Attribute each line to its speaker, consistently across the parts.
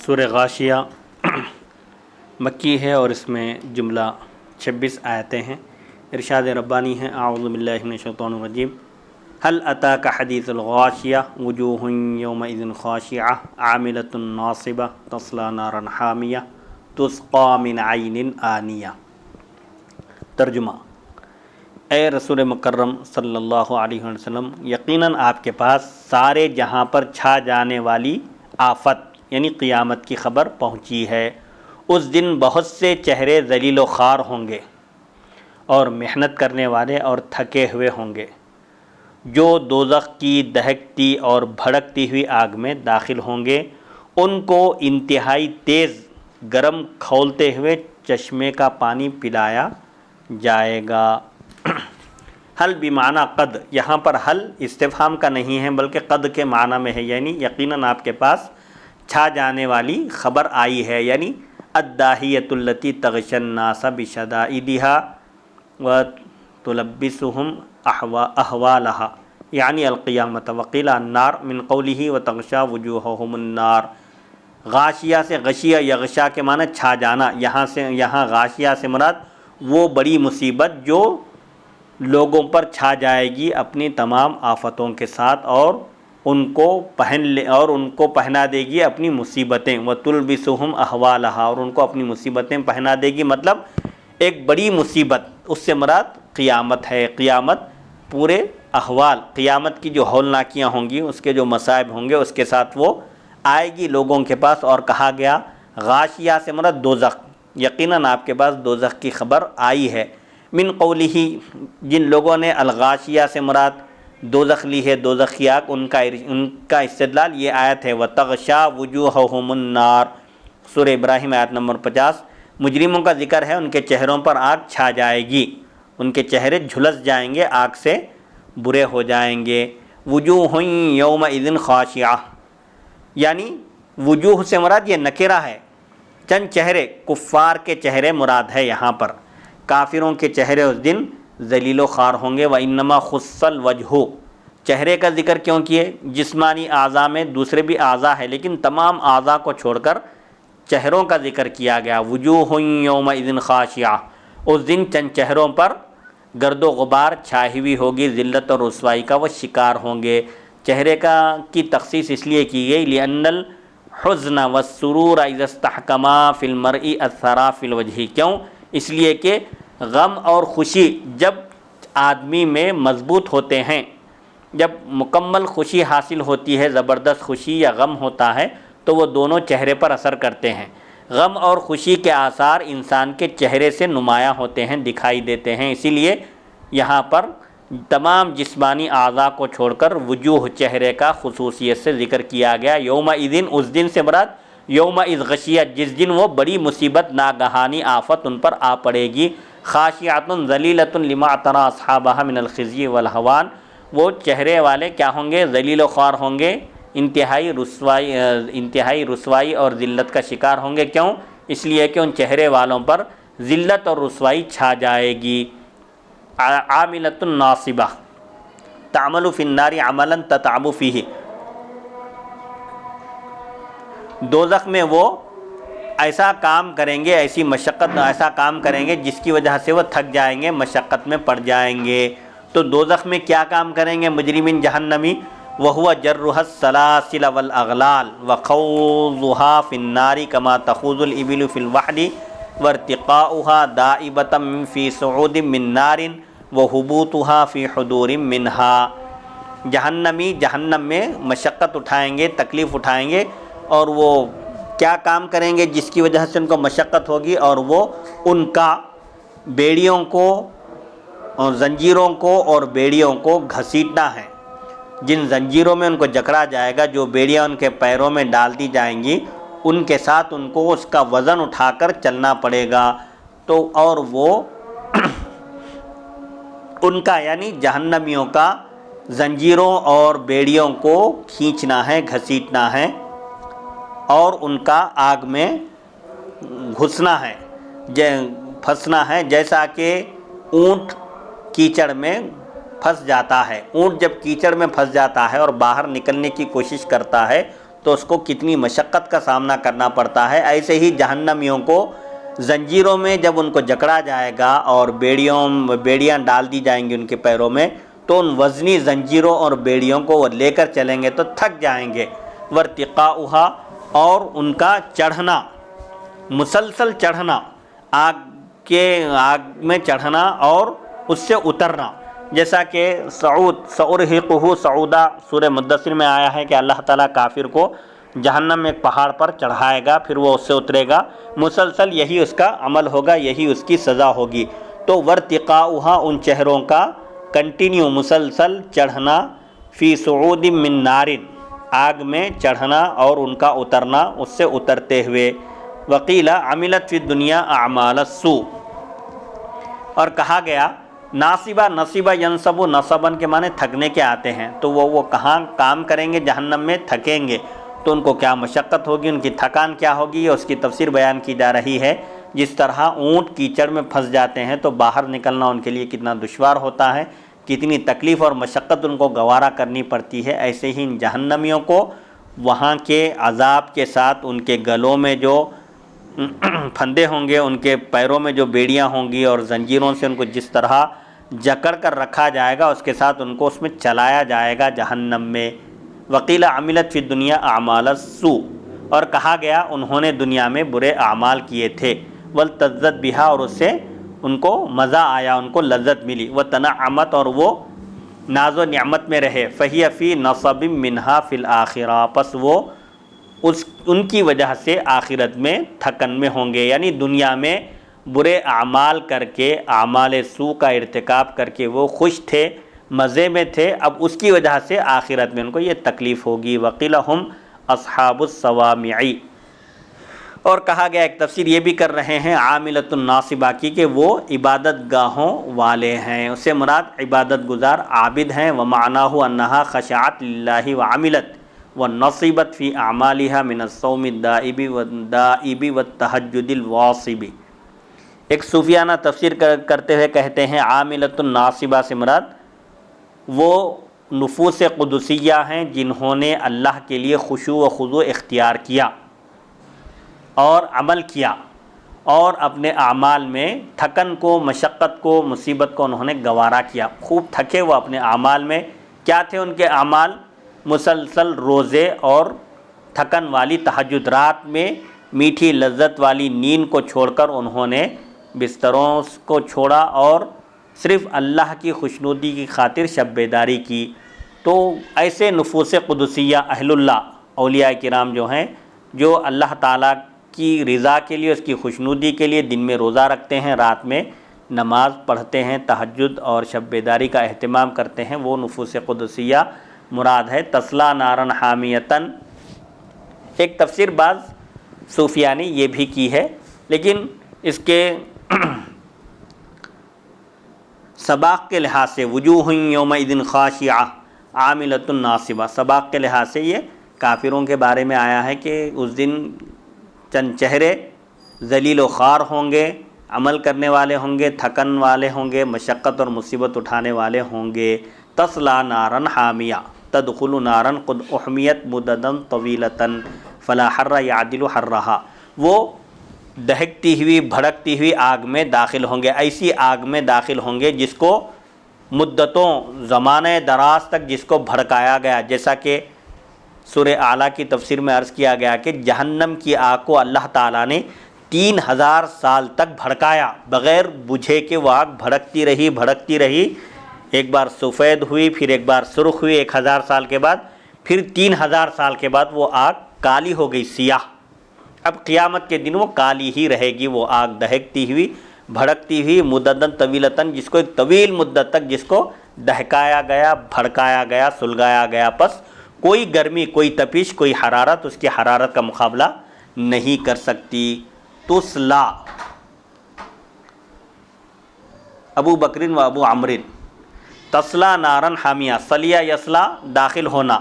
Speaker 1: سورہ غاشیہ مکی ہے اور اس میں جملہ 26 آیتیں ہیں۔ ارشاد ربانی ہے، اعوذ باللہ من الشیطان الرجیم، هل اتاک حدیث الغاشیہ وجوہ یومئذ خاشعہ عاملۃ ناصبہ تصلی نارا حامیہ تسقی من عین آنیہ۔ ترجمہ: اے رسول مکرم صلی اللہ علیہ وسلم، یقیناً آپ کے پاس سارے جہاں پر چھا جانے والی آفت یعنی قیامت کی خبر پہنچی ہے۔ اس دن بہت سے چہرے ذلیل و خوار ہوں گے اور محنت کرنے والے اور تھکے ہوئے ہوں گے، جو دوزخ کی دہکتی اور بھڑکتی ہوئی آگ میں داخل ہوں گے۔ ان کو انتہائی تیز گرم کھولتے ہوئے چشمے کا پانی پلایا جائے گا۔ حل بمعنی قد، یہاں پر حل استفہام کا نہیں ہے بلکہ قد کے معنی میں ہے، یعنی یقیناً آپ کے پاس چھا جانے والی خبر آئی ہے، یعنی الداہیۃ التی تغشی الناس بشدائدها وتلبسهم احوالها یعنی القیامت، وقیل النار من قوله وتغشی وجوہهم النار۔ غاشیہ سے غشیہ یغشا کے معنی چھا جانا، یہاں غاشیہ سے مراد وہ بڑی مصیبت جو لوگوں پر چھا جائے گی اپنی تمام آفتوں کے ساتھ، اور ان کو پہنا دے گی اپنی مصیبتیں، وَتُلْبِسُهُمْ أَحْوَالَهَا، اور ان کو اپنی مصیبتیں پہنا دے گی، مطلب ایک بڑی مصیبت، اس سے مراد قیامت ہے۔ قیامت پورے احوال، قیامت کی جو ہولناکیاں ہوں گی، اس کے جو مصائب ہوں گے، اس کے ساتھ وہ آئے گی لوگوں کے پاس۔ اور کہا گیا غاشیہ سے مراد دوزخ، یقیناً آپ کے پاس دوزخ کی خبر آئی ہے۔ من قولہ، جن لوگوں نے الغاشیہ سے مراد دوزخ لی ہے، دوزخ کی آگ، ان کا استدلال یہ آیت ہے، وَتَغْشَا وُجُوهَهُمُ النَّارُ، سورہ ابراہیم آیت نمبر 50۔ مجرموں کا ذکر ہے، ان کے چہروں پر آگ چھا جائے گی، ان کے چہرے جھلس جائیں گے، آگ سے برے ہو جائیں گے۔ وجوہ یومئذ خاشعہ، یعنی وجوہ سے مراد یہ نکرہ ہے، چند چہرے، کفار کے چہرے مراد ہے یہاں پر۔ کافروں کے چہرے اس دن ذلیل و خوار ہوں گے۔ وَإِنَّمَا خُصَّ الْوَجْهُ، چہرے کا ذکر کیوں کیے؟ جسمانی اعضاء میں دوسرے بھی اعضاء ہیں، لیکن تمام اعضاء کو چھوڑ کر چہروں کا ذکر کیا گیا۔ وجوہ یومئذ خاشعہ، اس دن چند چہروں پر گرد و غبار چھائی ہوئی ہوگی، ذلت اور رسوائی کا وہ شکار ہوں گے۔ چہرے کی تخصیص اس لیے کی گئی، لأن الحزن والسرور اذا استحکما فی المرء اثرا فی الوجہ، کیوں؟ اس لیے کہ غم اور خوشی جب آدمی میں مضبوط ہوتے ہیں، جب مکمل خوشی حاصل ہوتی ہے، زبردست خوشی یا غم ہوتا ہے، تو وہ دونوں چہرے پر اثر کرتے ہیں۔ غم اور خوشی کے آثار انسان کے چہرے سے نمایاں ہوتے ہیں، دکھائی دیتے ہیں۔ اسی لیے یہاں پر تمام جسمانی اعضاء کو چھوڑ کر وجوہ چہرے کا خصوصیت سے ذکر کیا گیا۔ یومئذ، اس دن سے مراد یومئذ غشیہ، جس دن وہ بڑی مصیبت، ناگہانی آفت ان پر آ پڑے گی۔ خاشعۃ ذلیلۃ لما اعتری اصحابها من الخزي والهوان، وہ چہرے والے کیا ہوں گے؟ ذلیل و خوار ہوں گے، انتہائی رسوائی اور ذلت کا شکار ہوں گے۔ کیوں؟ اس لیے کہ ان چہرے والوں پر ذلت اور رسوائی چھا جائے گی۔ عاملۃ ناصبہ، تعمل فی النار عملا تتعب فیہ، دوزخ میں وہ ایسا کام کریں گے، ایسی مشقت، ایسا کام کریں گے جس کی وجہ سے وہ تھک جائیں گے، مشقت میں پڑ جائیں گے۔ تو دوزخ میں کیا کام کریں گے مجرمین جہنمی؟ وَهُوَ جَرُّهَا السَّلَاسِلَ وَالْأَغْلَالِ وَخَوْضُهَا فِي النَّارِ كَمَا تَخُوضُ الْإِبِلُ فِي الْوَحْدِ وَارْتِقَاؤُهَا دَائِبَةً فِي صُعُودٍ مِّن نَّارٍ وَهُبُوطُهَا فِي حُضُورٍ مِّنْهَا، جہنمی جہنم میں مشقت اٹھائیں گے، تکلیف اٹھائیں گے، اور وہ کیا کام کریں گے جس کی وجہ سے ان کو مشقت ہوگی؟ اور وہ ان کا بیڑیوں کو، زنجیروں کو اور بیڑیوں کو گھسیٹنا ہے۔ جن زنجیروں میں ان کو جکڑا جائے گا، جو بیڑیاں ان کے پیروں میں ڈال دی جائیں گی، ان کے ساتھ ان کو اس کا وزن اٹھا کر چلنا پڑے گا۔ تو اور وہ ان کا یعنی جہنمیوں کا زنجیروں اور بیڑیوں کو کھینچنا ہے، گھسیٹنا ہے، اور ان کا آگ میں گھسنا ہے، پھنسنا ہے، جیسا کہ اونٹ کیچڑ میں پھنس جاتا ہے۔ اونٹ جب کیچڑ میں پھنس جاتا ہے اور باہر نکلنے کی کوشش کرتا ہے تو اس کو کتنی مشقت کا سامنا کرنا پڑتا ہے، ایسے ہی جہنمیوں کو زنجیروں میں جب ان کو جکڑا جائے گا اور بیڑیاں ڈال دی جائیں گی ان کے پیروں میں، تو ان وزنی زنجیروں اور بیڑیوں کو وہ لے کر چلیں گے تو تھک جائیں گے۔ ورتقاؤہا، اور ان کا چڑھنا، مسلسل چڑھنا، آگ میں چڑھنا اور اس سے اترنا، جیسا کہ سأرہقہ صعودا سورہ مدثر میں آیا ہے کہ اللہ تعالیٰ کافر کو جہنم میں ایک پہاڑ پر چڑھائے گا، پھر وہ اس سے اترے گا، مسلسل یہی اس کا عمل ہوگا، یہی اس کی سزا ہوگی۔ تو ورتقاؤہا، ان چہروں کا کنٹینیو مسلسل چڑھنا، فی صعود من نار، آگ میں چڑھنا اور ان کا اترنا، اس سے اترتے ہوئے۔ وقیل عملت فی الدنیا اعمال السوء، اور کہا گیا ناصبہ، نصبہ ینصب، نصباً کے معنی تھکنے کے آتے ہیں، تو وہ کہاں کام کریں گے؟ جہنم میں تھکیں گے، تو ان کو کیا مشقت ہوگی، ان کی تھکان کیا ہوگی، اس کی تفسیر بیان کی جا رہی ہے۔ جس طرح اونٹ کیچڑ میں پھنس جاتے ہیں تو باہر نکلنا ان کے لیے کتنا دشوار ہوتا ہے، کتنی تکلیف اور مشقت ان کو گوارا کرنی پڑتی ہے، ایسے ہی ان جہنمیوں کو وہاں کے عذاب کے ساتھ ان کے گلوں میں جو پھندے ہوں گے، ان کے پیروں میں جو بیڑیاں ہوں گی اور زنجیروں سے ان کو جس طرح جکڑ کر رکھا جائے گا، اس کے ساتھ ان کو اس میں چلایا جائے گا جہنم میں۔ وقیل عملت فی الدنیا اعمال السوء، اور کہا گیا انہوں نے دنیا میں برے اعمال کیے تھے، والتذت بہا، اور اس سے ان کو مزہ آیا، ان کو لذت ملی، وتنعمت، اور وہ ناز و نعمت میں رہے، فہی فی نصب منہا فی الآخرہ، پس وہ ان کی وجہ سے آخرت میں تھکن میں ہوں گے، یعنی دنیا میں برے اعمال کر کے، اعمال سوء کا ارتکاب کر کے وہ خوش تھے، مزے میں تھے، اب اس کی وجہ سے آخرت میں ان کو یہ تکلیف ہوگی۔ وقیل ہم اصحاب الصوامع، اور کہا گیا ایک تفسیر یہ بھی کر رہے ہیں عاملۃ الناصبہ کی کہ وہ عبادت گاہوں والے ہیں، اس سے مراد عبادت گزار عابد ہیں، ومعناہ انہا خشعت للہ وعملت ونصبت فی اعمالها من الصوم الدائب والتہجد الواصب۔ ایک صوفیانہ تفسیر کرتے ہوئے کہتے ہیں عاملۃ الناصبہ سے مراد وہ نفوس قدسیہ ہیں جنہوں نے اللہ کے لیے خشوع و خضوع اختیار کیا اور عمل کیا، اور اپنے اعمال میں تھکن کو، مشقت کو، مصیبت کو انہوں نے گوارا کیا، خوب تھکے وہ اپنے اعمال میں۔ کیا تھے ان کے اعمال؟ مسلسل روزے اور تھکن والی تہجد، رات میں میٹھی لذت والی نیند کو چھوڑ کر انہوں نے بستروں کو چھوڑا اور صرف اللہ کی خوشنودی کی خاطر شب بیداری کی۔ تو ایسے نفوس قدسیہ اہل اللہ، اولیاء کرام جو ہیں، جو اللہ تعالیٰ کی رضا کے لیے، اس کی خوشنودی کے لیے دن میں روزہ رکھتے ہیں، رات میں نماز پڑھتے ہیں، تہجد اور شب بیداری کا اہتمام کرتے ہیں، وہ نفوس قدسیہ مراد ہے۔ تسلا نارن حامیتن، ایک تفسیر بعض صوفیہ نے یہ بھی کی ہے، لیکن اس کے سباق کے لحاظ سے وجوہ یومئذ خاشعہ عاملۃ ناصبہ، سباق کے لحاظ سے یہ کافروں کے بارے میں آیا ہے کہ اس دن چند چہرے ذلیل و خوار ہوں گے، عمل کرنے والے ہوں گے، تھکن والے ہوں گے، مشقت اور مصیبت اٹھانے والے ہوں گے۔ تسلا نارن حامیہ تدخل نارن قد احمیت مددا طویلۃ فلا حر یعدل حرہا، وہ دہکتی ہوئی بھڑکتی ہوئی آگ میں داخل ہوں گے، ایسی آگ میں داخل ہوں گے جس کو مدتوں، زمانہ دراز تک جس کو بھڑکایا گیا، جیسا کہ سورہ اعلیٰ کی تفسیر میں عرض کیا گیا کہ جہنم کی آگ کو اللہ تعالیٰ نے 3000 سال تک بھڑکایا بغیر بجھے کہ وہ آگ بھڑکتی رہی، ایک بار سفید ہوئی، پھر ایک بار سرخ ہوئی 1000 سال کے بعد، پھر 3000 سال کے بعد وہ آگ کالی ہو گئی، سیاہ۔ اب قیامت کے دن وہ کالی ہی رہے گی، وہ آگ دہکتی ہوئی بھڑکتی ہوئی مددن طویلتاً، جس کو ایک طویل مدت تک جس کو دہکایا گیا، بھڑکایا گیا، سلگایا گیا، پس کوئی گرمی، کوئی تپش، کوئی حرارت اس کی حرارت کا مقابلہ نہیں کر سکتی۔ تسلا ابو بکر و ابو عمرو، تسلا نارن حامیہ، سلیہ یسلا داخل ہونا،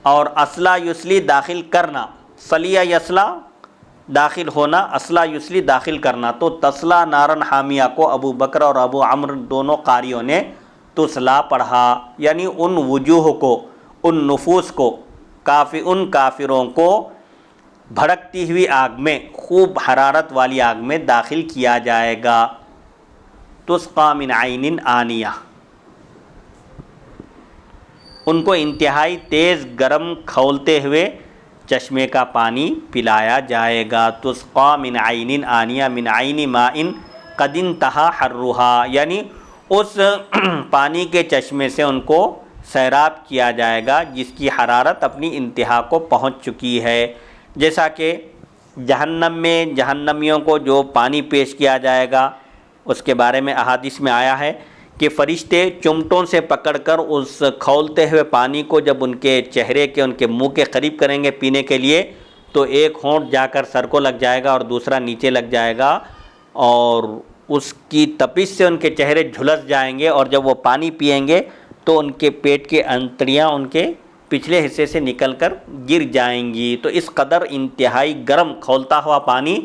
Speaker 1: اور اسلا یسلی داخل کرنا، سلیہ یسلا داخل ہونا، اسلا یسلی داخل کرنا۔ تو تسلا نارن حامیہ کو ابو بکر اور ابو عمرو دونوں قاریوں نے تسلا پڑھا، یعنی ان وجوہ کو، ان نفوس کو ان کافروں کو بھڑکتی ہوئی آگ میں، خوب حرارت والی آگ میں داخل کیا جائے گا۔ تسقی من عین آنیہ، ان کو انتہائی تیز گرم کھولتے ہوئے چشمے کا پانی پلایا جائے گا۔ تسقی من عین آنیہ من عین ماء قد انتہی حرھا، یعنی اس پانی کے چشمے سے ان کو سیراب کیا جائے گا جس کی حرارت اپنی انتہا کو پہنچ چکی ہے۔ جیسا کہ جہنم میں جہنمیوں کو جو پانی پیش کیا جائے گا اس کے بارے میں احادیث میں آیا ہے کہ فرشتے چمٹوں سے پکڑ کر اس کھولتے ہوئے پانی کو جب ان کے چہرے کے، ان کے منہ کے قریب کریں گے پینے کے لیے، تو ایک ہونٹ جا کر سر کو لگ جائے گا اور دوسرا نیچے لگ جائے گا، اور اس کی تپش سے ان کے چہرے جھلس جائیں گے، اور جب وہ پانی پئیں گے تو ان کے پیٹ کے انتڑیاں ان کے پچھلے حصے سے نکل کر گر جائیں گی۔ تو اس قدر انتہائی گرم کھولتا ہوا پانی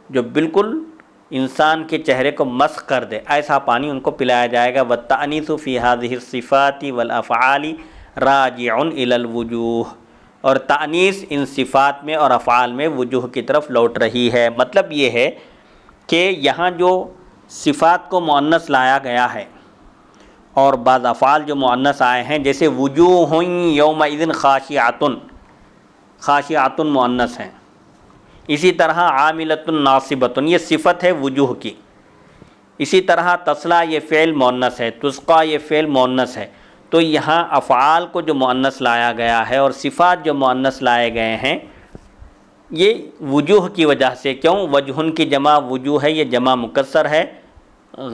Speaker 1: جو بالکل انسان کے چہرے کو مسخ کر دے، ایسا پانی ان کو پلایا جائے گا۔ والتأنیث فی هذه الصفات والافعال راجع الی الوجوہ، اور تأنیث ان صفات میں اور افعال میں وجوہ کی طرف لوٹ رہی ہے۔ مطلب یہ ہے کہ یہاں جو صفات کو مؤنث لایا گیا ہے اور بعض افعال جو مؤنث آئے ہیں، جیسے وجوہ یومئذ خاشعۃ، خاشعۃ مؤنث ہیں، اسی طرح عاملۃ ناصبۃ یہ صفت ہے وجوہ کی، اسی طرح تصلیٰ یہ فعل مؤنث ہے، تسقی یہ فعل مؤنث ہے۔ تو یہاں افعال کو جو مؤنث لایا گیا ہے اور صفات جو مؤنث لائے گئے ہیں یہ وجوہ کی وجہ سے۔ کیوں؟ وجہن کی جمع وجوہ ہے، یہ جمع مکسر ہے،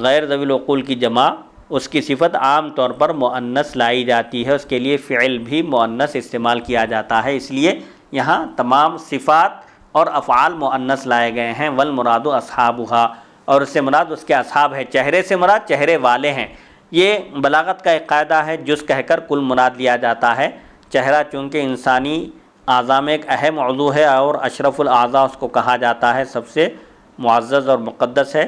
Speaker 1: غیر ذوی العقول کی جمع، اس کی صفت عام طور پر مؤنث لائی جاتی ہے، اس کے لیے فعل بھی مؤنث استعمال کیا جاتا ہے، اس لیے یہاں تمام صفات اور افعال مؤنث لائے گئے ہیں۔ والمراد اصحابھا، اور اس سے مراد اس کے اصحاب ہے، چہرے سے مراد چہرے والے ہیں۔ یہ بلاغت کا ایک قاعدہ ہے، جز کہہ کر کل مراد لیا جاتا ہے۔ چہرہ چونکہ انسانی اعضاء میں ایک اہم عضو ہے اور اشرف الاعضاء اس کو کہا جاتا ہے، سب سے معزز اور مقدس ہے،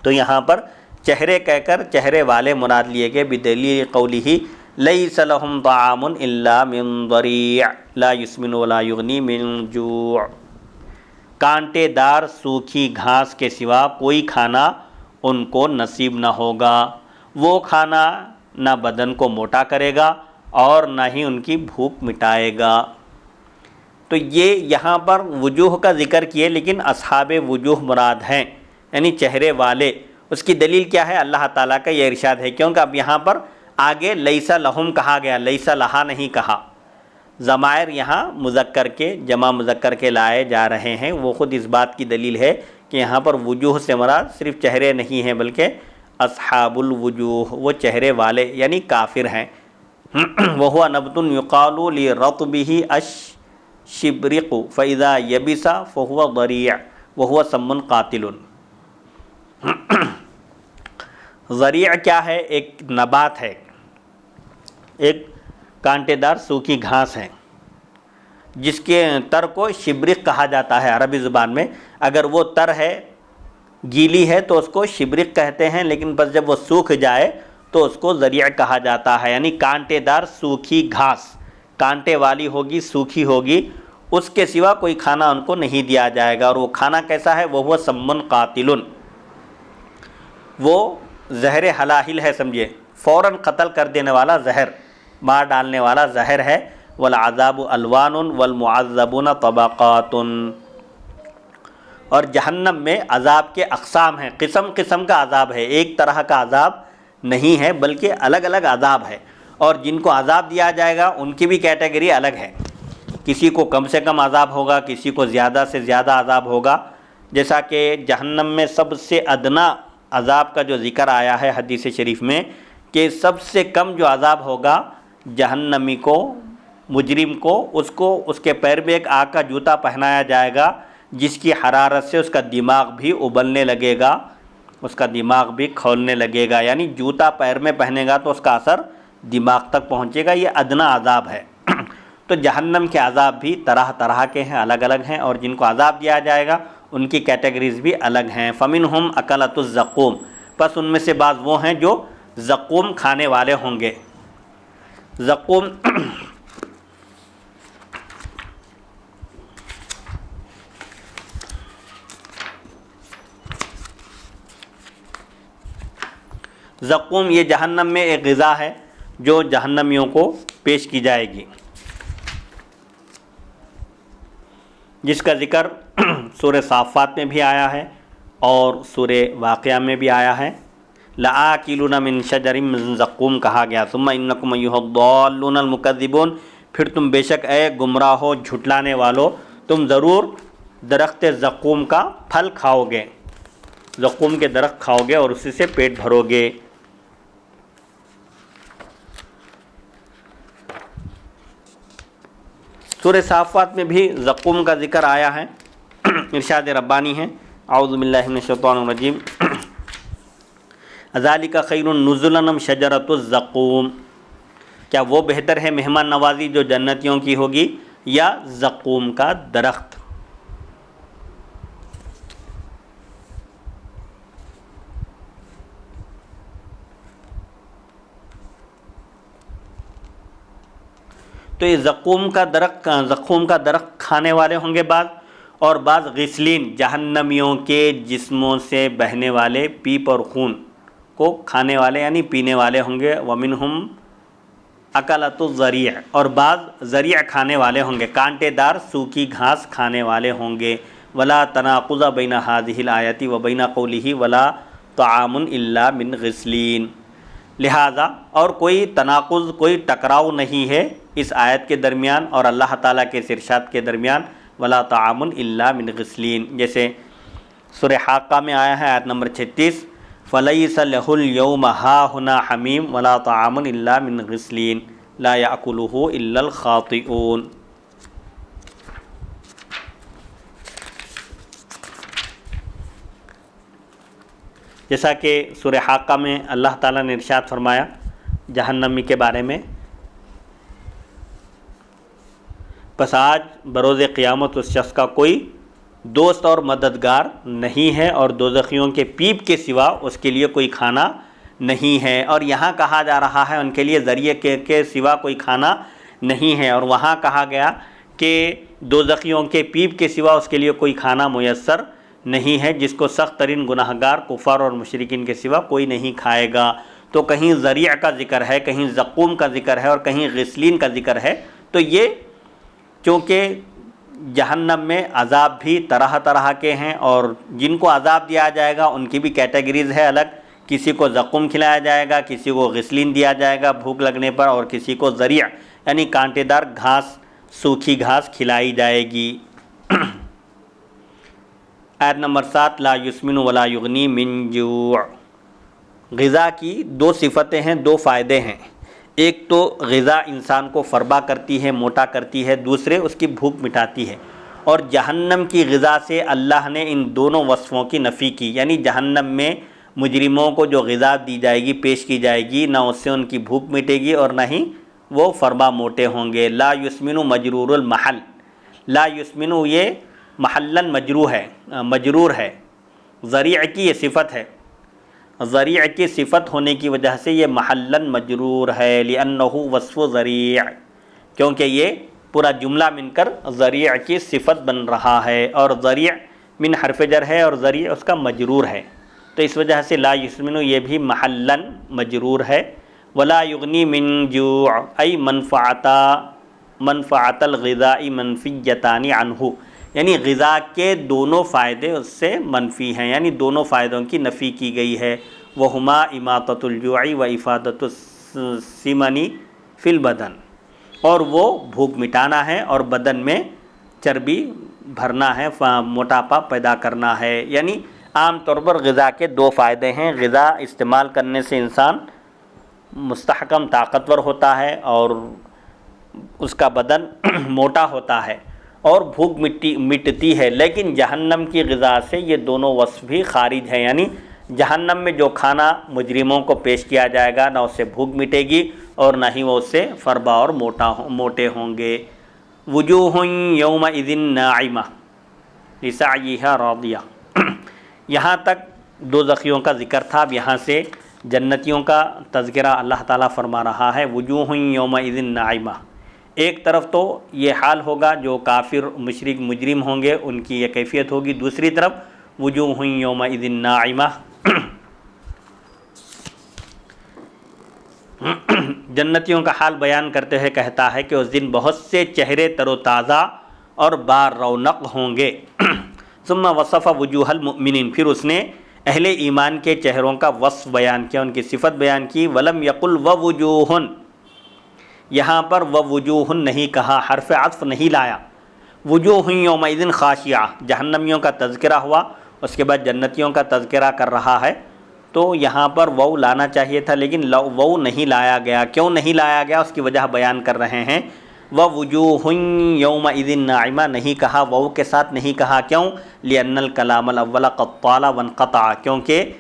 Speaker 1: تو یہاں پر چہرے کہہ کر چہرے والے مراد لیے گئے۔ بدلیل قولہ لیس لہم طعام الا من ضریع لا یسمن ولا یغنی من جوع، کانٹے دار سوکھی گھاس کے سوا کوئی کھانا ان کو نصیب نہ ہوگا، وہ کھانا نہ بدن کو موٹا کرے گا اور نہ ہی ان کی بھوک مٹائے گا۔ تو یہ یہاں پر وجوہ کا ذکر کیے، لیکن اصحاب وجوہ مراد ہیں، یعنی چہرے والے۔ اس کی دلیل کیا ہے؟ اللہ تعالیٰ کا یہ ارشاد ہے، کیونکہ اب یہاں پر آگے لیس لہم کہا گیا، لیس لہا نہیں کہا۔ ضمائر یہاں مذکر کے، جمع مذکر کے لائے جا رہے ہیں، وہ خود اس بات کی دلیل ہے کہ یہاں پر وجوہ سے مراد صرف چہرے نہیں ہیں بلکہ اصحاب الوجوہ، وہ چہرے والے یعنی کافر ہیں۔ وَهُوَ نَبْتٌ يُقَالُ لِرَطْبِهِ الشِّبْرِقُ فَإِذَا يَبِسَ فَهُوَ ضَرِيعٌ وَهُوَ سَمٌّ قَاتِلٌ۔ ضریع کیا ہے؟ ایک نبات ہے، ایک کانٹے دار سوکھی گھاس ہے جس کے تر کو شبرق کہا جاتا ہے عربی زبان میں۔ اگر وہ تر ہے، گیلی ہے تو اس کو شبرق کہتے ہیں، لیکن بس جب وہ سوکھ جائے تو اس کو ضریع کہا جاتا ہے، یعنی کانٹے دار سوکھی گھاس، کانٹے والی ہوگی، سوکھی ہوگی، اس کے سوا کوئی کھانا ان کو نہیں دیا جائے گا۔ اور وہ کھانا کیسا ہے؟ وہ سمٌّ قاتل، وہ زہر ہلاہل ہے، سمجھے، فوراً قتل کر دینے والا زہر، مار ڈالنے والا زہر ہے۔ والعذاب الوان والمعذبون طبقات، اور جہنم میں عذاب کے اقسام ہیں، قسم قسم کا عذاب ہے، ایک طرح کا عذاب نہیں ہے بلکہ الگ الگ عذاب ہے، اور جن کو عذاب دیا جائے گا ان کی بھی کیٹیگری الگ ہے، کسی کو کم سے کم عذاب ہوگا، کسی کو زیادہ سے زیادہ عذاب ہوگا۔ جیسا کہ جہنم میں سب سے ادنا عذاب کا جو ذکر آیا ہے حدیث شریف میں کہ سب سے کم جو عذاب ہوگا جہنمی کو، مجرم کو، اس کے پیر میں ایک آگ کا جوتا پہنایا جائے گا جس کی حرارت سے اس کا دماغ بھی ابلنے لگے گا، اس کا دماغ بھی کھولنے لگے گا، یعنی جوتا پیر میں پہنے گا تو اس کا اثر دماغ تک پہنچے گا۔ یہ ادنا عذاب ہے۔ تو جہنم کے عذاب بھی طرح طرح کے ہیں، الگ الگ ہیں، اور جن کو عذاب دیا جائے گا ان کی کیٹیگریز بھی الگ ہیں۔ فَمِنْهُمْ أَكَلَةُ الزَّقُومِ، پس ان میں سے بعض وہ ہیں جو زقوم کھانے والے ہوں گے۔ زقوم زقوم یہ جہنم میں ایک غذا ہے جو جہنمیوں کو پیش کی جائے گی، جس کا ذکر سورہ صافات میں بھی آیا ہے اور سورہ واقعہ میں بھی آیا ہے۔ لآکلون من شجر من زقوم کہا گیا، ثم انکم ایھا الضالون المکذبون، پھر تم بے شک اے گمراہو جھٹلانے والو تم ضرور درخت زقوم کا پھل کھاؤ گے، زقوم کے درخت کھاؤ گے اور اسی سے پیٹ بھرو گے۔ سورہ صافات میں بھی زقوم کا ذکر آیا ہے، ارشاد ربانی ہے، اعوذ باللہ من الشیطان الرجیم، ذالک خیر نزلا ام شجرۃ الزقوم، کیا وہ بہتر ہے مہمان نوازی جو جنتیوں کی ہوگی یا زقوم کا درخت؟ تو یہ زقوم کا درخت کھانے والے ہوں گے بعض، اور بعض غسلین جہنمیوں کے جسموں سے بہنے والے پیپ اور خون کو کھانے والے یعنی پینے والے ہوں گے۔ ومنہم اکلۃ الزریع، اور بعض زریع کھانے والے ہوں گے، کانٹے دار سوکھی گھاس کھانے والے ہوں گے۔ ولا تناقض بین ہذہ الآیۃ وبین قولہ ولا طعام الا من غسلین، لہذا اور کوئی تناقض، کوئی ٹکراؤ نہیں ہے اس آیت کے درمیان اور اللہ تعالیٰ کے ارشاد کے درمیان، ولا طعام الا من غسلین، جیسے سورہ حاقہ میں آیا ہے آیت نمبر 36، فلیس لہ اليوم ہاہنا حمیم ولا طعام الا من غسلین لا یأکلہ الا الخاطئون۔ جیسا کہ سورہ حاقہ میں اللہ تعالیٰ نے ارشاد فرمایا جہنمی کے بارے میں، پس آج بروز قیامت اس شخص کا کوئی دوست اور مددگار نہیں ہے اور دوزخیوں کے پیپ کے سوا اس کے لیے کوئی کھانا نہیں ہے، اور یہاں کہا جا رہا ہے ان کے لیے ذریعے کے سوا کوئی کھانا نہیں ہے، اور وہاں کہا گیا کہ دوزخیوں کے پیپ کے سوا اس کے لیے کوئی کھانا میسر نہیں ہے، جس کو سخت ترین گناہگار کفار اور مشرکین کے سوا کوئی نہیں کھائے گا۔ تو کہیں ذریع کا ذکر ہے، کہیں زقوم کا ذکر ہے اور کہیں غسلین کا ذکر ہے، تو یہ چونکہ جہنم میں عذاب بھی طرح طرح کے ہیں اور جن کو عذاب دیا جائے گا ان کی بھی کیٹیگریز ہے الگ، کسی کو زقوم کھلایا جائے گا، کسی کو غسلین دیا جائے گا بھوک لگنے پر، اور کسی کو ذریع یعنی کانٹے دار گھاس، سوکھی گھاس کھلائی جائے گی۔ آیت نمبر 7، لا یسمن ولا یغنی من جوع، غذا کی دو صفتیں ہیں، دو فائدے ہیں، ایک تو غذا انسان کو فربا کرتی ہے، موٹا کرتی ہے، دوسرے اس کی بھوک مٹاتی ہے، اور جہنم کی غذا سے اللہ نے ان دونوں وصفوں کی نفی کی، یعنی جہنم میں مجرموں کو جو غذا دی جائے گی، پیش کی جائے گی، نہ اس سے ان کی بھوک مٹے گی اور نہ ہی وہ فربا موٹے ہوں گے۔ لا یسمن مجرور المحل، لا یسمن یہ محلن مجرور ہے، ذریع کی یہ صفت ہے، ذریع کی صفت ہونے کی وجہ سے یہ محلن مجرور ہے، لأنہ وصف ذریع، کیونکہ یہ پورا جملہ من کر ذریع کی صفت بن رہا ہے، اور ذریع من حرف جر ہے اور ذریع اس کا مجرور ہے، تو اس وجہ سے لا یسمن یہ بھی محلن مجرور ہے۔ ولا یغنی من جوع ای منفعت الغذاء منفیتان عنہ، یعنی غذا کے دونوں فائدے اس سے منفی ہیں، یعنی دونوں فائدوں کی نفی کی گئی ہے۔ وہما اماطۃ الجوع و افادۃ السمن فی البدن، اور وہ بھوک مٹانا ہے اور بدن میں چربی بھرنا ہے، موٹاپا پیدا کرنا ہے، یعنی عام طور پر غذا کے دو فائدے ہیں، غذا استعمال کرنے سے انسان مستحکم طاقتور ہوتا ہے اور اس کا بدن موٹا ہوتا ہے اور بھوک مٹتی ہے، لیکن جہنم کی غذا سے یہ دونوں وصف بھی خارج ہیں، یعنی جہنم میں جو کھانا مجرموں کو پیش کیا جائے گا نہ اس سے بھوک مٹے گی اور نہ ہی وہ اس سے فربا اور موٹے ہوں گے۔ وجوہ یومئذ ناعمہ لسعیہا راضیہ، یہاں تک دوزخیوں کا ذکر تھا، اب یہاں سے جنتیوں کا تذکرہ اللہ تعالیٰ فرما رہا ہے۔ وجوہ یومئذ ناعمہ، ایک طرف تو یہ حال ہوگا جو کافر مشرک مجرم ہوں گے ان کی یہ کیفیت ہوگی، دوسری طرف وجوہ یومئذ ناعمہ جنتیوں کا حال بیان کرتے ہوئے کہتا ہے کہ اس دن بہت سے چہرے تر و تازہ اور بار رونق ہوں گے۔ ثم وصف وجوہ المؤمنین، پھر اس نے اہل ایمان کے چہروں کا وصف بیان کیا، ان کی صفت بیان کی۔ ولم یقل ووجوہ، یہاں پر ووجوہ نہیں کہا، حرف عطف نہیں لایا۔ وجوہ یومئذ خاشعہ، جہنمیوں کا تذکرہ ہوا، اس کے بعد جنتیوں کا تذکرہ کر رہا ہے، تو یہاں پر وو لانا چاہیے تھا، لیکن وو نہیں لایا گیا۔ کیوں نہیں لایا گیا اس کی وجہ بیان کر رہے ہیں۔ ووجوہ یومئذ ناعمہ نہیں کہا، وو کے ساتھ نہیں کہا، کیوں؟ لأن الکلام الاول قد طال وانقطع، کیونکہ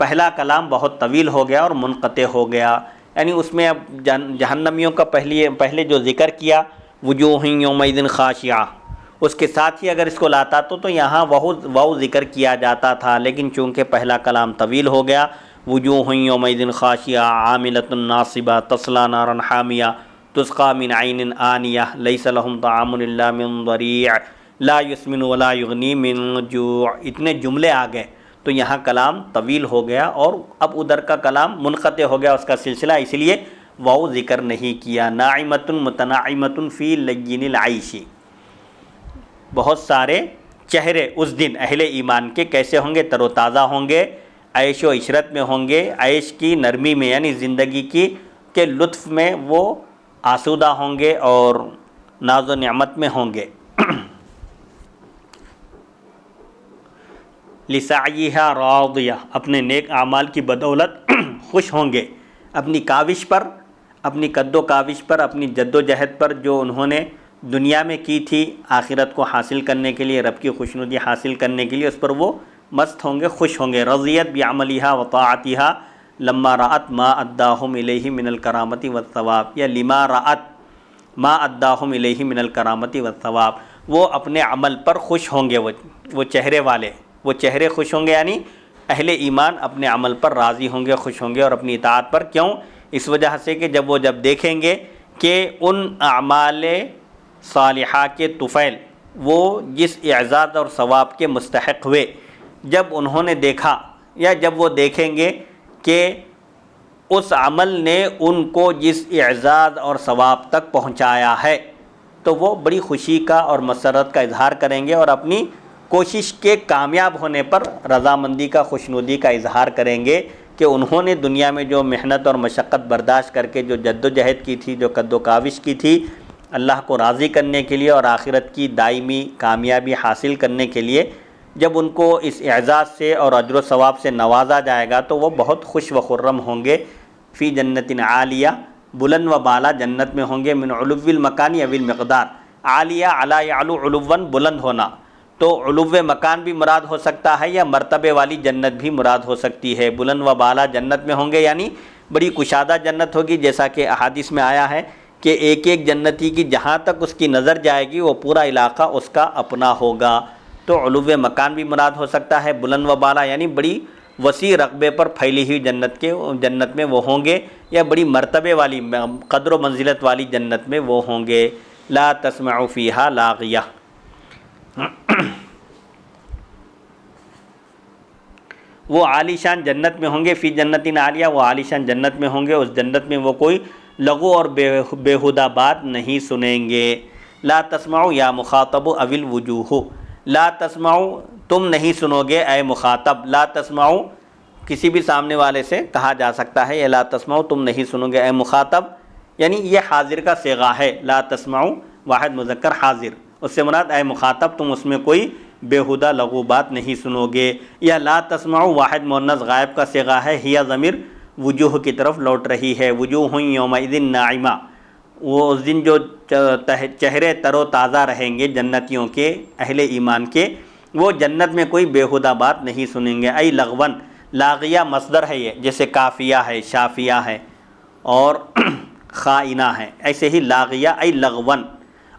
Speaker 1: پہلا کلام بہت طویل ہو گیا اور منقطع ہو گیا، یعنی اس میں اب جہنمیوں کا پہلے جو ذکر کیا وجوہ یومئذ خاشعہ، اس کے ساتھ ہی اگر اس کو لاتا تو یہاں وہ ذکر کیا جاتا تھا، لیکن چونکہ پہلا کلام طویل ہو گیا، وجوہ یومئذ خاشعہ عاملۃ ناصبہ تصلیٰ نارا حامیہ تسقیٰ من عین آنیہ لیس لہم طعام الا من ضریع لا یسمن ولا یغنی من جوع، اتنے جملے آ گئے تو یہاں کلام طویل ہو گیا اور اب ادھر کا کلام منقطع ہو گیا اس کا سلسلہ، اس لیے وہ ذکر نہیں کیا۔ ناعمۃ متناعمۃ فی لین العیش، بہت سارے چہرے اس دن اہل ایمان کے کیسے ہوں گے؟ تر و تازہ ہوں گے، عیش و عشرت میں ہوں گے، عیش کی نرمی میں یعنی زندگی کے لطف میں وہ آسودہ ہوں گے اور ناز و نعمت میں ہوں گے۔ لسعیہا راضیہ، اپنے نیک اعمال کی بدولت خوش ہوں گے، اپنی کاوش پر، اپنی قد و کاوش پر، اپنی جد و جہد پر جو انہوں نے دنیا میں کی تھی آخرت کو حاصل کرنے کے لیے، رب کی خوشنودی حاصل کرنے کے لیے، اس پر وہ مست ہوں گے، خوش ہوں گے۔ رضیت بعملہا وطاعتہا لما رأت ما اداہم الیہ من الکرامۃ والثواب، یا لما رأت ما اداہم الیہ من الکرامۃ والثواب، وہ اپنے عمل پر خوش ہوں گے، وہ چہرے والے، وہ چہرے خوش ہوں گے، یعنی اہل ایمان اپنے عمل پر راضی ہوں گے، خوش ہوں گے اور اپنی اطاعت پر۔ کیوں؟ اس وجہ سے کہ جب دیکھیں گے کہ ان اعمال صالحہ کے طفیل وہ جس اعزاز اور ثواب کے مستحق ہوئے، جب انہوں نے دیکھا یا جب وہ دیکھیں گے کہ اس عمل نے ان کو جس اعزاز اور ثواب تک پہنچایا ہے، تو وہ بڑی خوشی کا اور مسرت کا اظہار کریں گے اور اپنی کوشش کے کامیاب ہونے پر رضامندی کا، خوشنودی کا اظہار کریں گے کہ انہوں نے دنیا میں جو محنت اور مشقت برداشت کر کے جو جد و جہد کی تھی، جو قد و کاوش کی تھی اللہ کو راضی کرنے کے لیے اور آخرت کی دائمی کامیابی حاصل کرنے کے لیے، جب ان کو اس اعزاز سے اور اجر و ثواب سے نوازا جائے گا تو وہ بہت خوش و خرم ہوں گے۔ فی جنت عالیہ، بلند و بالا جنت میں ہوں گے، من علو المکان یا المقدار، عالیہ علا یعلو علواً بلند ہونا، تو علو مکان بھی مراد ہو سکتا ہے یا مرتبے والی جنت بھی مراد ہو سکتی ہے۔ بلند و بالا جنت میں ہوں گے یعنی بڑی کشادہ جنت ہوگی، جیسا کہ احادیث میں آیا ہے کہ ایک ایک جنتی کی جہاں تک اس کی نظر جائے گی وہ پورا علاقہ اس کا اپنا ہوگا، تو علو مکان بھی مراد ہو سکتا ہے، بلند و بالا یعنی بڑی وسیع رقبے پر پھیلی ہوئی جنت میں وہ ہوں گے، یا بڑی مرتبے والی قدر و منزلت والی جنت میں وہ ہوں گے۔ لا تسمع فیہا لاغیہ، وہ عالی شان جنت میں ہوں گے، فی جنت عالیہ، وہ عالی شان جنت میں ہوں گے، اس جنت میں وہ کوئی لغو اور بیہودہ بات نہیں سنیں گے۔ لا تسمعوا یا مخاطب اول وجوہ، لا تسمعوا تم نہیں سنو گے اے مخاطب، لا تسمعوا کسی بھی سامنے والے سے کہا جا سکتا ہے، یا لا تسمعوا تم نہیں سنو گے اے مخاطب، یعنی یہ حاضر کا صیغہ ہے، لا تسمعوا واحد مذکر حاضر، اس سے مراد اے مخاطب تم اس میں کوئی بیہودہ لغو بات نہیں سنو گے، یا لا تسمعوا واحد مؤنث غائب کا صیغہ ہے، ہیا ضمیر وجوہ کی طرف لوٹ رہی ہے۔ وجوہ یومئذ ناعمہ، وہ اس دن جو چہرے تر و تازہ رہیں گے جنتیوں کے، اہل ایمان کے، وہ جنت میں کوئی بیہودہ بات نہیں سنیں گے۔ ای لغون، لاغیہ مصدر ہے، یہ جیسے کافیہ ہے، شافیہ ہے اور خائنہ ہے، ایسے ہی لاغیہ ای لغون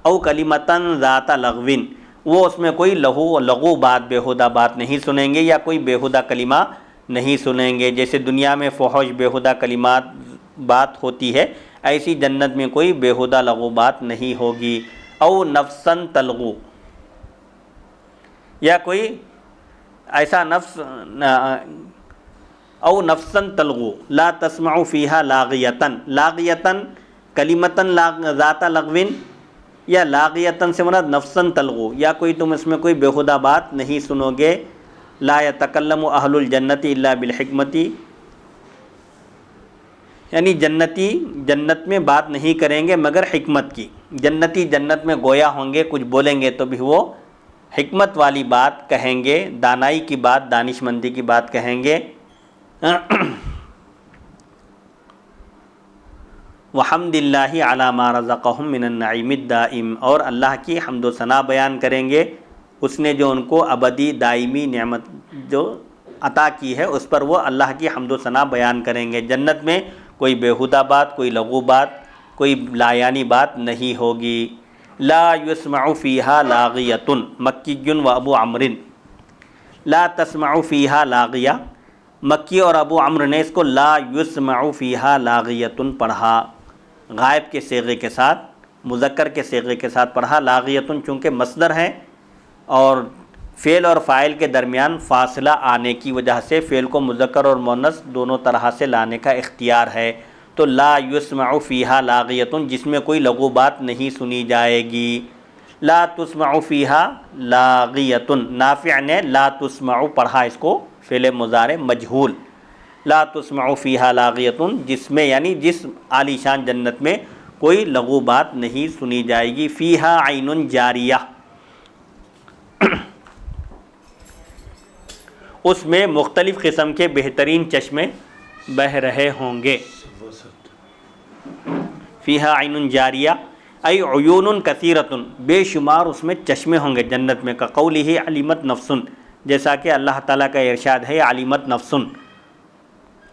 Speaker 1: او کلمتن ذات لغوین، وہ اس میں کوئی لغو بات، بیہودہ بات نہیں سنیں گے یا کوئی بیہودہ کلمہ نہیں سنیں گے۔ جیسے دنیا میں فحش بیہودہ کلمات بات ہوتی ہے، ایسی جنت میں کوئی بیہودہ لغو بات نہیں ہوگی۔ او نفسن تلغو، یا کوئی ایسا نفس، او نفسن تلغو لا تسمعوا فیہا لاغیتن، لاغیتن کلمتن ذات لغوین، یا لاغیتن سے مراد نفسن تلغو، یا کوئی تم اس میں کوئی بیہودہ بات نہیں سنو گے، لا یتکلم اہل الجنت الا بالحکمت، یعنی جنتی جنت میں بات نہیں کریں گے مگر حکمت کی، جنتی جنت میں گویا ہوں گے، کچھ بولیں گے تو بھی وہ حکمت والی بات کہیں گے، دانائی کی بات، دانش مندی کی بات کہیں گے۔ وحمد اللہ علی ما رزقہم من النعیم الدائم، اور اللہ کی حمد و ثنا بیان کریں گے، اس نے جو ان کو ابدی دائمی نعمت جو عطا کی ہے اس پر وہ اللہ کی حمد و ثنا بیان کریں گے۔ جنت میں کوئی بیہودہ بات، کوئی لغو بات، کوئی لایانی بات نہیں ہوگی۔ لا یسمع فیہا لاغیۃ، مکی و ابو عمرو، لا تسمع فیہا لاغیہ، مکی اور ابو عمرو نے اس کو لا یسمع فیہا لاغیۃ پڑھا، غائب کے صیغے کے ساتھ، مذکر کے صیغے کے ساتھ پڑھا۔ لاغیۃ چونکہ مصدر ہے اور فعل اور فاعل کے درمیان فاصلہ آنے کی وجہ سے فعل کو مذکر اور مؤنث دونوں طرح سے لانے کا اختیار ہے، تو لا یسمع فیہا لاغیۃ جس میں کوئی لغو بات نہیں سنی جائے گی۔ لا تسمع فیہا لاغیۃ، نافع نے لا تسمع پڑھا اس کو فعل مضارع مجہول، لا تسمع فیہا لاغیۃ جس میں یعنی جس عالی شان جنت میں کوئی لغو بات نہیں سنی جائے گی۔ فیہا عین جاریہ، اس میں مختلف قسم کے بہترین چشمے بہہ رہے ہوں گے۔ فیہا عین جاریہ ای عیون کثیرۃ، بے شمار اس میں چشمے ہوں گے جنت میں، کا قولہ علمت نفس، جیسا کہ اللہ تعالیٰ کا ارشاد ہے علمت نفس،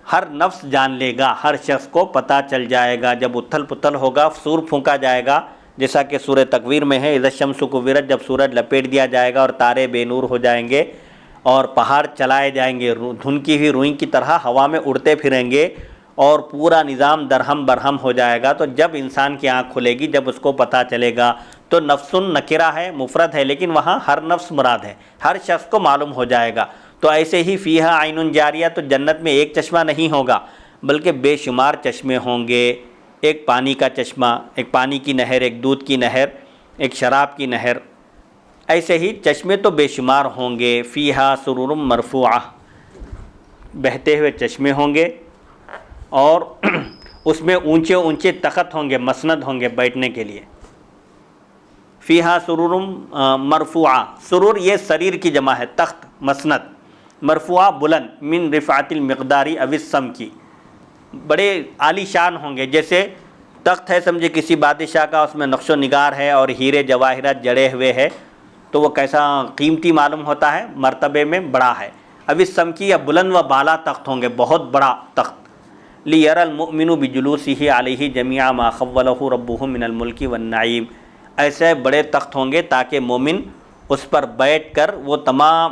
Speaker 1: ہر نفس جان لے گا، ہر شخص کو پتہ چل جائے گا جب اتھل پتھل ہوگا، سور پھونکا جائے گا، جیسا کہ سورہ تکویر میں ہے اذا الشمس کورت، جب سورج لپیٹ دیا جائے گا اور تارے بے نور ہو جائیں گے اور پہاڑ چلائے جائیں گے، دھنکی ہوئی روئی کی طرح ہوا میں اڑتے پھریں گے اور پورا نظام درہم برہم ہو جائے گا، تو جب انسان کی آنکھ کھلے گی، جب اس کو پتہ چلے گا، تو نفس نکرہ ہے، مفرد ہے، لیکن وہاں ہر نفس مراد ہے، ہر شخص کو معلوم ہو جائے گا۔ تو ایسے ہی فیہا عین جاریہ، تو جنت میں ایک چشمہ نہیں ہوگا بلکہ بے شمار چشمے ہوں گے، ایک پانی کا چشمہ، ایک پانی کی نہر، ایک دودھ کی نہر، ایک شراب کی نہر، ایسے ہی چشمے تو بے شمار ہوں گے۔ فیہا سرور مرفوعہ، بہتے ہوئے چشمے ہوں گے، اور اس میں اونچے اونچے تخت ہوں گے، مسند ہوں گے بیٹھنے کے لیے۔ فیہا سرور مرفوعہ، سرور یہ سریر کی جمع ہے، تخت مسند، مرفوعہ بلند، من رفعت المقداری او السم کی، بڑے عالی شان ہوں گے، جیسے تخت ہے سمجھے کسی بادشاہ کا، اس میں نقش و نگار ہے اور ہیرے جواہرات جڑے ہوئے ہے، تو وہ کیسا قیمتی معلوم ہوتا ہے، مرتبے میں بڑا ہے۔ اب اس سم کی یا بلند و بالا تخت ہوں گے، بہت بڑا تخت۔ لیَرَ الْمُؤْمِنُ بِجُلُوسِهِ عَلَيْهِ جَمِيعَ مَا خَوَّلَهُ رَبُّهُ مِنَ الْمُلْكِ وَالنَّعِيمِ، ایسے بڑے تخت ہوں گے تاکہ مومن اس پر بیٹھ کر وہ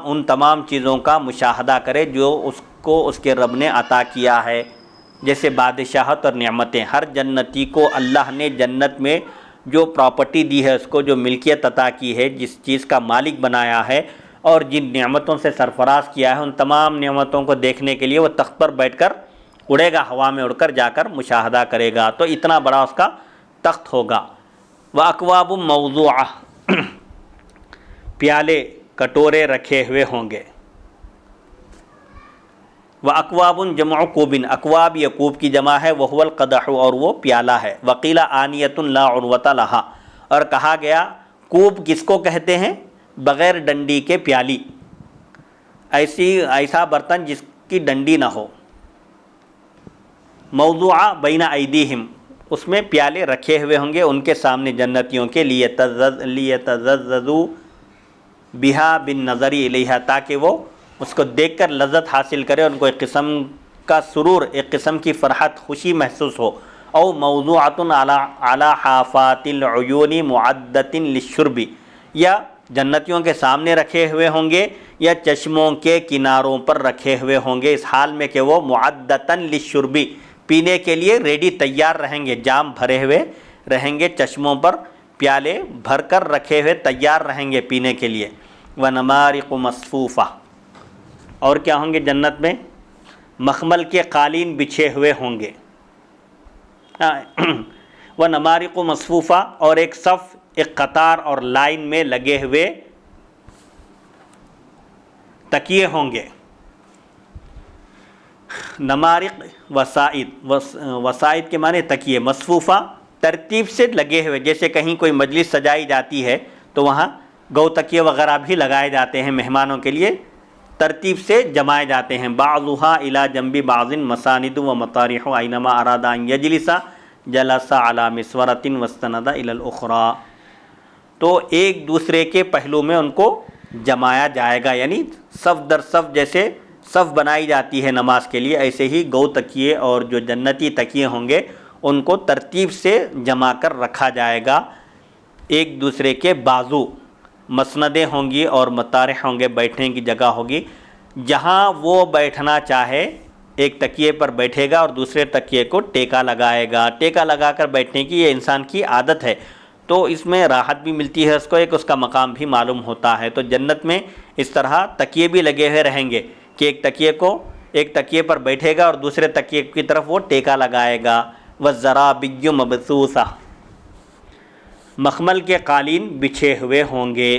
Speaker 1: ان تمام چیزوں کا مشاہدہ کرے جو اس کو اس کے رب نے عطا کیا ہے، جیسے بادشاہت اور نعمتیں۔ ہر جنتی کو اللہ نے جنت میں جو پراپرٹی دی ہے، اس کو جو ملکیت عطا کی ہے، جس چیز کا مالک بنایا ہے اور جن نعمتوں سے سرفراز کیا ہے، ان تمام نعمتوں کو دیکھنے کے لیے وہ تخت پر بیٹھ کر اڑے گا، ہوا میں اڑ کر جا کر مشاہدہ کرے گا، تو اتنا بڑا اس کا تخت ہوگا۔ وَأَكْوَابٌ مَوْضُوعَةٌ، پیالے کٹورے رکھے ہوئے ہوں گے۔ وَأَكْوَابٌ جمع کوب، اکواب یا کوب کی جمع ہے، وَهُوَ الْقَدَحُ، اور وہ پیالہ ہے۔ وَقِيلَ آنِيَةٌ لَا عُرْوَةَ لَهَا، اور کہا گیا کوب کس کو کہتے ہیں؟ بغیر ڈنڈی کے پیالی، ایسا برتن جس کی ڈنڈی نہ ہو۔ موضوعہ بین ایدیہم، اس میں پیالے رکھے ہوئے ہوں گے ان کے سامنے جنتیوں کے لیے، لیتذذذوا بہا بالنظر الیہا، تاکہ وہ اس کو دیکھ کر لذت حاصل کرے، ان کو ایک قسم کا سرور، ایک قسم کی فرحت خوشی محسوس ہو۔ او موضوعۃ علی حافات العیون معدۃ للشرب، یا جنتیوں کے سامنے رکھے ہوئے ہوں گے یا چشموں کے کناروں پر رکھے ہوئے ہوں گے، اس حال میں کہ وہ معدۃ للشرب، پینے کے لیے ریڈی تیار رہیں گے، جام بھرے ہوئے رہیں گے، چشموں پر پیالے بھر کر رکھے ہوئے تیار رہیں گے پینے کے لیے۔ وَنَمَارِقُ مَصْفُوفَةٌ، اور کیا ہوں گے جنت میں؟ مخمل کے قالین بچھے ہوئے ہوں گے، وہ نمارق مصفوفہ، اور ایک صف، ایک قطار اور لائن میں لگے ہوئے تکیے ہوں گے۔ نمارق وسائد کے معنی تکیے، مصفوفہ ترتیب سے لگے ہوئے، جیسے کہیں کوئی مجلس سجائی جاتی ہے تو وہاں گو تکیے وغیرہ بھی لگائے جاتے ہیں، مہمانوں کے لیے ترتیب سے جمائے جاتے ہیں۔ بعضھا الی جنب بعض مساند و مطارح اینما اراد ان یجلس جلس علی مسورۃ واستند الی الاخری، تو ایک دوسرے کے پہلو میں ان کو جمایا جائے گا، یعنی صف در صف، جیسے صف بنائی جاتی ہے نماز کے لیے، ایسے ہی گو تکیے اور جو جنتی تکیے ہوں گے ان کو ترتیب سے جما کر رکھا جائے گا، ایک دوسرے کے بازو، مسندیں ہوں گی اور مطارح ہوں گے، بیٹھنے کی جگہ ہوگی، جہاں وہ بیٹھنا چاہے ایک تکیے پر بیٹھے گا اور دوسرے تکیے کو ٹیکا لگائے گا۔ ٹیکا لگا کر بیٹھنے کی یہ انسان کی عادت ہے، تو اس میں راحت بھی ملتی ہے اس کو، ایک اس کا مقام بھی معلوم ہوتا ہے۔ تو جنت میں اس طرح تکیے بھی لگے ہوئے رہیں گے کہ ایک تکیے پر بیٹھے گا اور دوسرے تکیے کی طرف وہ ٹیکا لگائے گا۔ وَالزَّرَابِيُّ مَبْثُوثَةٌ، مخمل کے قالین بچھے ہوئے ہوں گے۔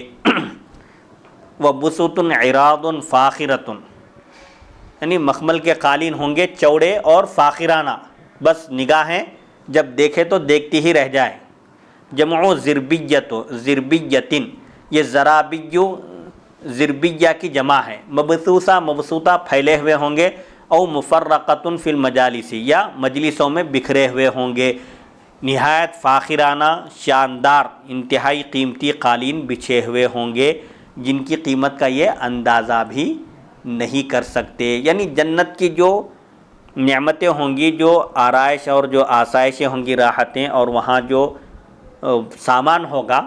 Speaker 1: وَبُسُطٌ عِرَاضٌ فَاخِرَةٌ، یعنی مخمل کے قالین ہوں گے چوڑے اور فاخرانہ، بس نگاہیں جب دیکھے تو دیکھتی ہی رہ جائے۔ جمع زربیۃ، یہ زرابیو زربیہ کی جمع ہے۔ مبثوثہ مبسوطہ پھیلے ہوئے ہوں گے، او مفرقۃ فی المجالس، یا مجلسوں میں بکھرے ہوئے ہوں گے۔ نہایت فاخرانہ، شاندار، انتہائی قیمتی قالین بچھے ہوئے ہوں گے، جن کی قیمت کا یہ اندازہ بھی نہیں کر سکتے۔ یعنی جنت کی جو نعمتیں ہوں گی، جو آرائش اور جو آسائشیں ہوں گی، راحتیں، اور وہاں جو سامان ہوگا،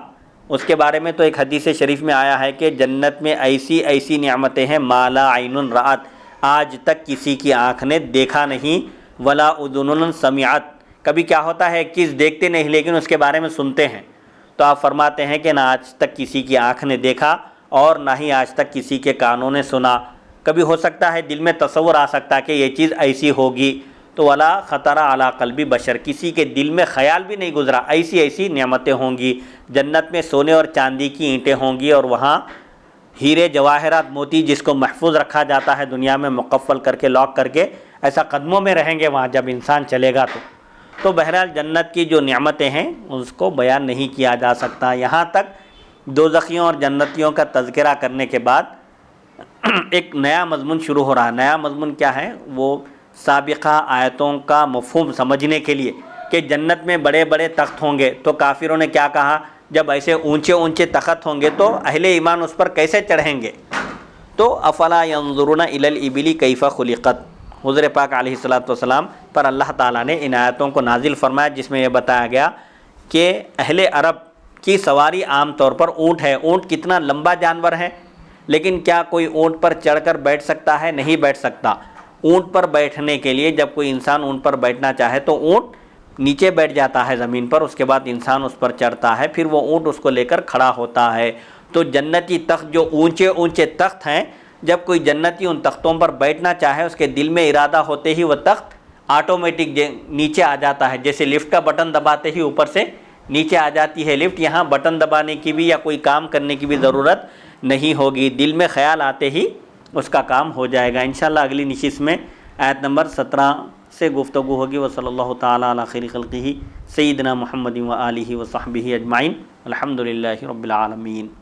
Speaker 1: اس کے بارے میں تو ایک حدیث شریف میں آیا ہے کہ جنت میں ایسی ایسی نعمتیں ہیں، ما لا عین رأت، آج تک کسی کی آنکھ نے دیکھا نہیں، ولا اذن سمعت، کبھی کیا ہوتا ہے ایک چیز دیکھتے نہیں لیکن اس کے بارے میں سنتے ہیں، تو آپ فرماتے ہیں کہ نہ آج تک کسی کی آنکھ نے دیکھا اور نہ ہی آج تک کسی کے کانوں نے سنا۔ کبھی ہو سکتا ہے دل میں تصور آ سکتا ہے کہ یہ چیز ایسی ہوگی، تو ولا خطر علی قلب بشر، کسی کے دل میں خیال بھی نہیں گزرا، ایسی ایسی نعمتیں ہوں گی۔ جنت میں سونے اور چاندی کی اینٹیں ہوں گی، اور وہاں ہیرے جواہرات موتی جس کو محفوظ رکھا جاتا ہے دنیا میں، مقفل کر کے لاک کر کے، ایسا قدموں میں رہیں گے وہاں جب انسان چلے گا تو بہرحال جنت کی جو نعمتیں ہیں اس کو بیان نہیں کیا جا سکتا۔ یہاں تک دوزخیوں اور جنتیوں کا تذکرہ کرنے کے بعد ایک نیا مضمون شروع ہو رہا ہے۔ نیا مضمون کیا ہے؟ وہ سابقہ آیتوں کا مفہوم سمجھنے کے لیے کہ جنت میں بڑے بڑے تخت ہوں گے، تو کافروں نے کیا کہا، جب ایسے اونچے اونچے تخت ہوں گے تو اہل ایمان اس پر کیسے چڑھیں گے؟ تو افلا ينظرون الى الابل کیف خلقت، حضور پاک علیہ الصلوۃ والسلام پر اللہ تعالیٰ نے ان آیتوں کو نازل فرمایا، جس میں یہ بتایا گیا کہ اہل عرب کی سواری عام طور پر اونٹ ہے۔ اونٹ کتنا لمبا جانور ہے، لیکن کیا کوئی اونٹ پر چڑھ کر بیٹھ سکتا ہے؟ نہیں بیٹھ سکتا۔ اونٹ پر بیٹھنے کے لیے جب کوئی انسان اونٹ پر بیٹھنا چاہے تو اونٹ نیچے بیٹھ جاتا ہے زمین پر، اس کے بعد انسان اس پر چڑھتا ہے، پھر وہ اونٹ اس کو لے کر کھڑا ہوتا ہے۔ تو جنتی تخت جو اونچے اونچے تخت ہیں، جب کوئی جنتی ان تختوں پر بیٹھنا چاہے، اس کے دل میں ارادہ ہوتے ہی وہ تخت آٹومیٹک نیچے آ جاتا ہے، جیسے لفٹ کا بٹن دباتے ہی اوپر سے نیچے آ جاتی ہے لفٹ، یہاں بٹن دبانے کی بھی یا کوئی کام کرنے کی بھی ضرورت نہیں ہوگی، دل میں خیال آتے ہی اس کا کام ہو جائے گا۔ انشاءاللہ اگلی نشست میں آیت نمبر 17 سے گفتگو ہوگی۔ وصلی اللہ تعالیٰ علی خیر خلقہ سیدنا محمد و آلہ و صحبہ اجمعین، الحمدللہ رب العالمین۔